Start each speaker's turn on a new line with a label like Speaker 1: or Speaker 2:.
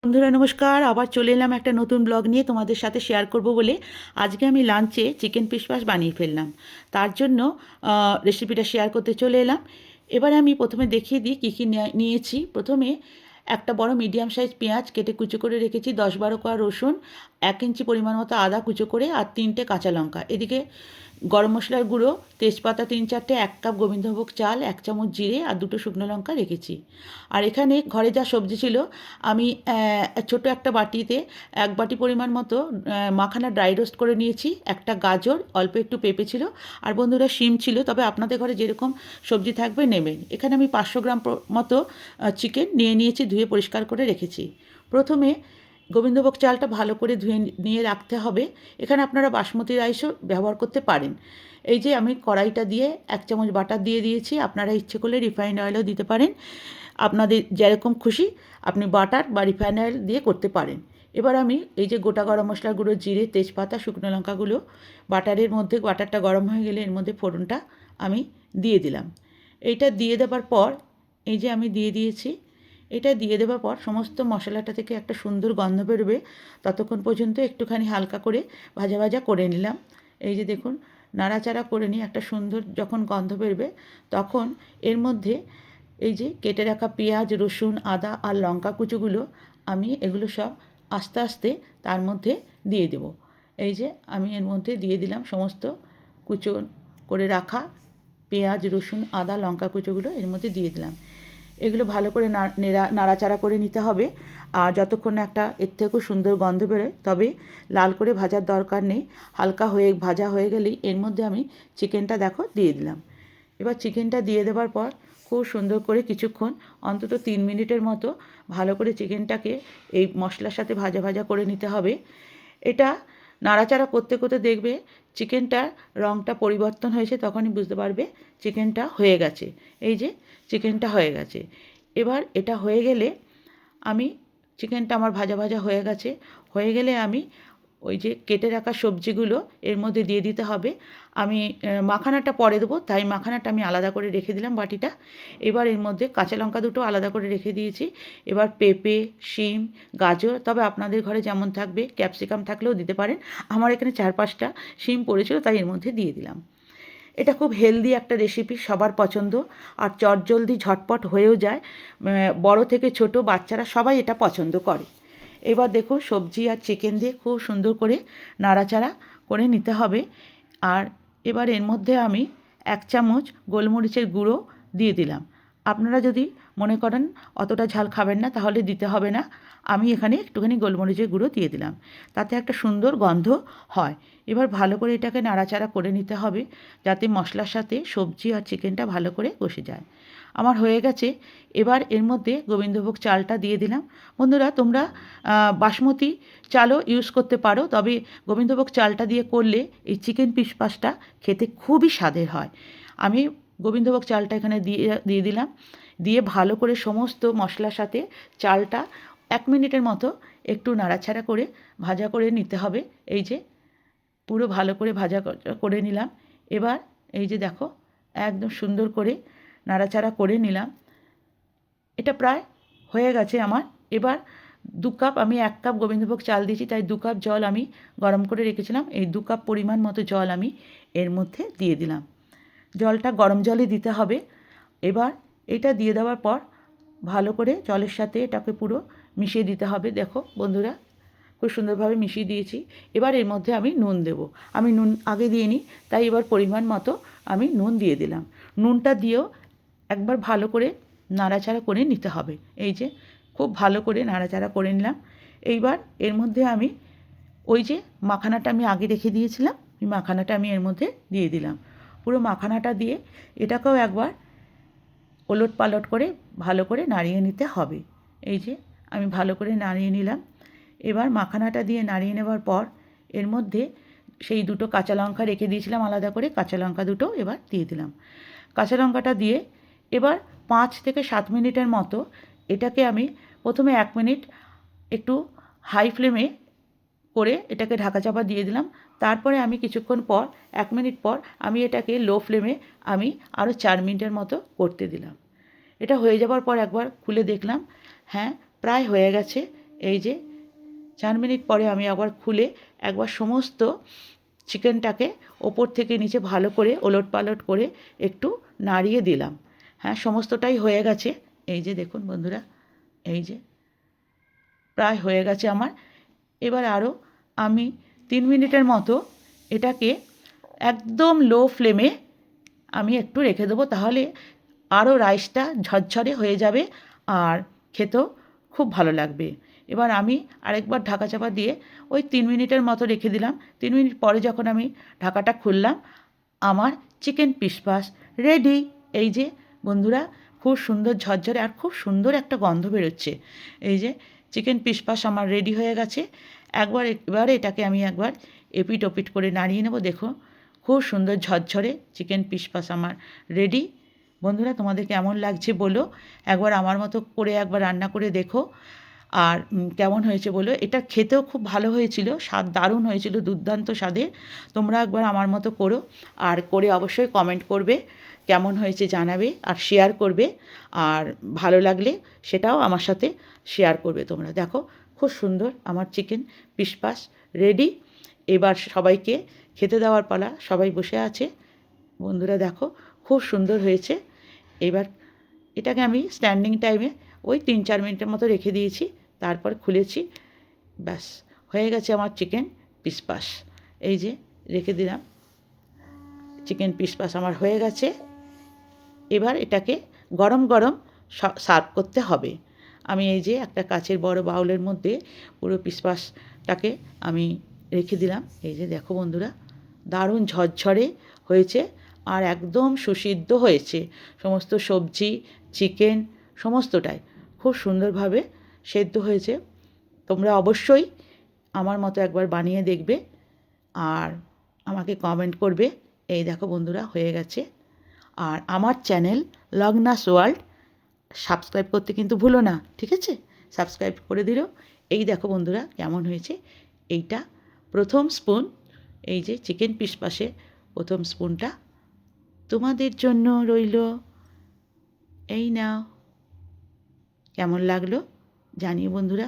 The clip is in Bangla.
Speaker 1: বন্ধুরা নমস্কার, আবার চলে এলাম একটা নতুন ব্লগ নিয়ে তোমাদের সাথে শেয়ার করব বলে। আজকে আমি লাঞ্চে চিকেন পিসপাস বানিয়ে ফেললাম। তার জন্য রেসিপিটা শেয়ার করতে চলে এলাম। এবারে আমি প্রথমে দেখিয়ে দিই কী কী নিয়েছি। প্রথমে একটা বড় মিডিয়াম সাইজ পেঁয়াজ কেটে কুচো করে রেখেছি, 10-12 কোয়া রসুন, 1 ইঞ্চি পরিমাণ মতো আদা কুচো করে, আর 3টে কাঁচা লঙ্কা। এদিকে গরম মশলার গুঁড়ো, তেজপাতা 3-4টে, 1 কাপ গোবিন্দভোগ চাল, 1 চামচ জিরে আর 2টো শুকনো লঙ্কা রেখেছি। আর এখানে ঘরে যা সবজি ছিল আমি ছোট একটা বাটিতে 1 বাটি পরিমাণ মতো মাখানা ড্রাই রোস্ট করে নিয়েছি, একটা গাজর, অল্প একটু পেঁপে ছিল, আর বন্ধুরা শিম ছিল, তবে আপনাদের ঘরে যেরকম সবজি থাকবে নেবেন। এখানে আমি 500 গ্রাম মতো চিকেন নিয়ে নিয়েছি, ধুয়ে পরিষ্কার করে রেখেছি। প্রথমে গোবিন্দভোগ চালটা ভালো করে ধুয়ে নিয়ে রাখতে হবে। এখানে আপনারা বাসমতি রাইসও ব্যবহার করতে পারেন। এই যে আমি কড়াইটা দিয়ে 1 চামচ বাটার দিয়ে দিয়েছি, আপনারা ইচ্ছে করলে রিফাইন্ড অয়েলও দিতে পারেন। আপনাদের যেরকম খুশি আপনি বাটার বা রিফাইন্ড অয়েল দিয়ে করতে পারেন। এবার আমি এই যে গোটা গরম মশলার গুঁড়ো, জিরে, তেজপাতা, শুকনো লঙ্কাগুলো বাটারের মধ্যে, বাটারটা গরম হয়ে গেলে এর মধ্যে ফোড়নটা আমি দিয়ে দিলাম। এইটা দিয়ে দেওয়ার পর এই যে আমি দিয়ে দিয়েছি, এটা দিয়ে দেওয়ার পর সমস্ত মশলাটা থেকে একটা সুন্দর গন্ধ বেরোবে, ততক্ষণ পর্যন্ত একটুখানি হালকা করে ভাজা ভাজা করে নিলাম। এই যে দেখুন, নাড়াচাড়া করে নিয়ে একটা সুন্দর যখন গন্ধ বেরোবে, তখন এর মধ্যে এই যে কেটে রাখা পেঁয়াজ, রসুন, আদা আর লঙ্কা কুচোগুলো আমি এগুলো সব আস্তে আস্তে তার মধ্যে দিয়ে দেব। এই যে আমি এর মধ্যে দিয়ে দিলাম সমস্ত কুচো করে রাখা পেঁয়াজ, রসুন, আদা, লঙ্কা কুচোগুলো এর মধ্যে দিয়ে দিলাম। এগুলো ভালো করে নাড়াচাড়া করে নিতে হবে, আর যতক্ষণ না একটা এর থেকেও সুন্দর গন্ধ বেরোয়। তবে লাল করে ভাজার দরকার নেই, হালকা হয়ে ভাজা হয়ে গেলেই এর মধ্যে আমি চিকেনটা দেখো দিয়ে দিলাম। এবার চিকেনটা দিয়ে দেওয়ার পর খুব সুন্দর করে কিছুক্ষণ, অন্তত 3 মিনিটের মতো ভালো করে চিকেনটাকে এই মশলার সাথে ভাজা ভাজা করে নিতে হবে। এটা নাড়াচাড়া করতে করতে দেখবে চিকেনটার রঙটা পরিবর্তন হয়েছে, তখনই বুঝতে পারবে চিকেনটা হয়ে গেছে। এই যে চিকেনটা হয়ে গেছে। এবার এটা হয়ে গেলে আমি, চিকেনটা আমার ভাজা ভাজা হয়ে গেছে, হয়ে গেলে আমি ওই যে কেটে রাখা সবজিগুলো এর মধ্যে দিয়ে দিতে হবে। আমি মাখানাটা পরে দেবো, তাই মাখানাটা আমি আলাদা করে রেখে দিলাম বাটিটা। এবার এর মধ্যে কাঁচা লঙ্কা দুটো আলাদা করে রেখে দিয়েছি। এবার পেঁপে, শিম, গাজর, তবে আপনাদের ঘরে যেমন থাকবে, ক্যাপসিকাম থাকলেও দিতে পারেন। আমার এখানে 4-5টা শিম পড়েছিল, তাই এর মধ্যে দিয়ে দিলাম। এটা খুব হেলদি একটা রেসিপি, সবার পছন্দ, আর চটজলদি ঝটপট হয়েও যায়। বড় থেকে ছোট বাচ্চারা সবাই এটা পছন্দ করে। এবার দেখো সবজি আর চিকেন দিয়ে খুব সুন্দর করে নাড়াচাড়া করে নিতে হবে। আর এবার এর মধ্যে আমি 1 চামচ গোলমরিচের গুঁড়ো দিয়ে দিলাম। আপনারা যদি মনে করেন অতটা ঝাল খাবেন না, তাহলে দিতে হবে না। আমি এখানে একটুখানি গোলমরিচের গুঁড়ো দিয়ে দিলাম, তাতে একটা সুন্দর গন্ধ হয়। এবার ভালো করে এটাকে নাড়াচাড়া করে নিতে হবে, যাতে মশলার সাথে সবজি আর চিকেনটা ভালো করে বসে যায়। আমার হয়ে গেছে। এবার এর মধ্যে গোবিন্দভোগ চালটা দিয়ে দিলাম। বন্ধুরা তোমরা বাসমতি চালও ইউজ করতে পারো, তবে গোবিন্দভোগ চালটা দিয়ে করলে এই চিকেন পিসপাসটা খেতে খুবই স্বাদের হয়। আমি গোবিন্দভোগ চালটা এখানে দিয়ে দিলাম, দিয়ে ভালো করে সমস্ত মশলার সাথে চালটা 1 মিনিটের মতো একটু নাড়াচাড়া করে ভাজা করে নিতে হবে। এই যে পুরো ভালো করে ভাজা করে নিলাম। এবার এই যে দেখো একদম সুন্দর করে নাড়াচাড়া করে নিলাম। এটা প্রায় হয়ে গেছে আমার। এবার 2 কাপ, আমি 1 কাপ গোবিন্দভোগ চাল দিয়েছি, তাই 2 কাপ জল আমি গরম করে রেখেছিলাম। এই 2 কাপ পরিমাণ মতো জল আমি এর মধ্যে দিয়ে দিলাম। জলটা গরম জলই দিতে হবে। এবার এটা দিয়ে দেওয়ার পর ভালো করে জলের সাথে এটাকে পুরো মিশিয়ে দিতে হবে। দেখো বন্ধুরা খুব সুন্দরভাবে মিশিয়ে দিয়েছি। এবার এর মধ্যে আমি নুন দেব। আমি নুন আগে দিইনি, তাই এবার পরিমাণ মতো আমি নুন দিয়ে দিলাম। নুনটা দিয়েও একবার ভালো করে নাড়াচাড়া করে নিতে হবে। এই যে খুব ভালো করে নাড়াচাড়া করে নিলাম। এইবার এর মধ্যে আমি ওই যে মাখানাটা আমি আগে রেখে দিয়েছিলাম, ওই মাখানাটা আমি এর মধ্যে দিয়ে দিলাম। পুরো মাখানাটা দিয়ে এটাকেও একবার ওলট পালট করে ভালো করে নাড়িয়ে নিতে হবে। এই যে আমি ভালো করে নাড়িয়ে নিলাম। এবার মাখানাটা দিয়ে নাড়িয়ে নেওয়ার পর এর মধ্যে সেই 2টো কাঁচা লঙ্কা রেখে দিয়েছিলাম আলাদা করে, কাঁচা লঙ্কা 2টো এবার দিয়ে দিলাম। কাঁচা লঙ্কাটা দিয়ে এবার 5 থেকে 7 মিনিটের মতো এটাকে আমি, প্রথমে 1 মিনিট একটু হাই ফ্লেমে করে এটাকে ঢাকা চাপা দিয়ে দিলাম। তারপরে আমি কিছুক্ষণ পর, 1 মিনিট পর আমি এটাকে লো ফ্লেমে আমি আরও 4 মিনিটের মতো করতে দিলাম। এটা হয়ে যাওয়ার পর একবার খুলে দেখলাম, হ্যাঁ প্রায় হয়ে গেছে। এই যে 4 মিনিট পরে আমি আবার খুলে একবার সমস্ত চিকেনটাকে ওপর থেকে নিচে ভালো করে ওলটপালট করে একটু নাড়িয়ে দিলাম। হ্যাঁ, সমস্তটাই হয়ে গেছে। এই যে দেখুন বন্ধুরা, এই যে প্রায় হয়ে গেছে আমার। এবার আরও আমি 3 মিনিটের মতো এটাকে একদম লো ফ্লেমে আমি একটু রেখে দেবো, তাহলে আরও রাইসটা ঝরঝরে হয়ে যাবে আর খেতেও খুব ভালো লাগবে। এবার আমি আরেকবার ঢাকা চাপা দিয়ে ওই 3 মিনিটের মতো রেখে দিলাম। 3 মিনিট পরে যখন আমি ঢাকাটা খুললাম, আমার চিকেন পিসপাস রেডি। এই যে বন্ধুরা, খুব সুন্দর ঝরঝরে আর খুব সুন্দর একটা গন্ধ বেরোচ্ছে। এই যে চিকেন পিসপাস আমার রেডি হয়ে গেছে। এবার এটাকে আমি একবার এপিট ওপিট করে নাড়িয়ে নেব। দেখো, খুব সুন্দর ঝরঝরে চিকেন পিসপাস আমার রেডি। বন্ধুরা, তোমাদের কেমন লাগছে বলো, একবার আমার মতো করে একবার রান্না করে দেখো আর কেমন হয়েছে বলো। এটা খেতেও খুব ভালো হয়েছিল, স্বাদ দারুণ হয়েছিল, দুর্দান্ত স্বাদের। তোমরা একবার আমার মতো করো আর করে অবশ্যই কমেন্ট করবে, কেমন হয়েছে জানাবে আর শেয়ার করবে। আর ভালো লাগলে সেটাও আমার সাথে শেয়ার করবে। তোমরা দেখো, খুব সুন্দর আমার চিকেন পিসপাস রেডি। এবার সবাইকে খেতে দেওয়ার পালা, সবাই বসে আছে। বন্ধুরা দেখো, খুব সুন্দর হয়েছে। এবার এটাকে আমি স্ট্যান্ডিং টাইমে ওই 3-4 মিনিটের মতো রেখে দিয়েছি, তারপর খুলেছি। ব্যাস, হয়ে গেছে আমার চিকেন পিসপাস। এই যে রেখে দিলাম, চিকেন পিসপাস আমার হয়ে গেছে। এবার এটাকে গরম গরম সার্ভ করতে হবে। আমি এই যে একটা কাচের বড় বাউলের মধ্যে পুরো পিসপাসটাকে আমি রেখে দিলাম। এই যে দেখো বন্ধুরা, দারুণ ঝরঝরে হয়েছে আর একদম সুসিদ্ধ হয়েছে। সমস্ত সবজি, চিকেন সমস্তটাই খুব সুন্দরভাবে সেদ্ধ হয়েছে। তোমরা অবশ্যই আমার মতো একবার বানিয়ে দেখবে আর আমাকে কমেন্ট করবে। এই দেখো বন্ধুরা, হয়ে গেছে। আর আমার চ্যানেল লগনাস ওয়ার্ল্ড সাবস্ক্রাইব করতে কিন্তু ভুলো না, ঠিক আছে? সাবস্ক্রাইব করে দিলো। এই দেখো বন্ধুরা, কেমন হয়েছে। এইটা প্রথম স্পুন, এই যে চিকেন পিসপাসে প্রথম স্পুনটা তোমাদের জন্য রইল। এই নাও, কেমন লাগলো জানিও বন্ধুরা।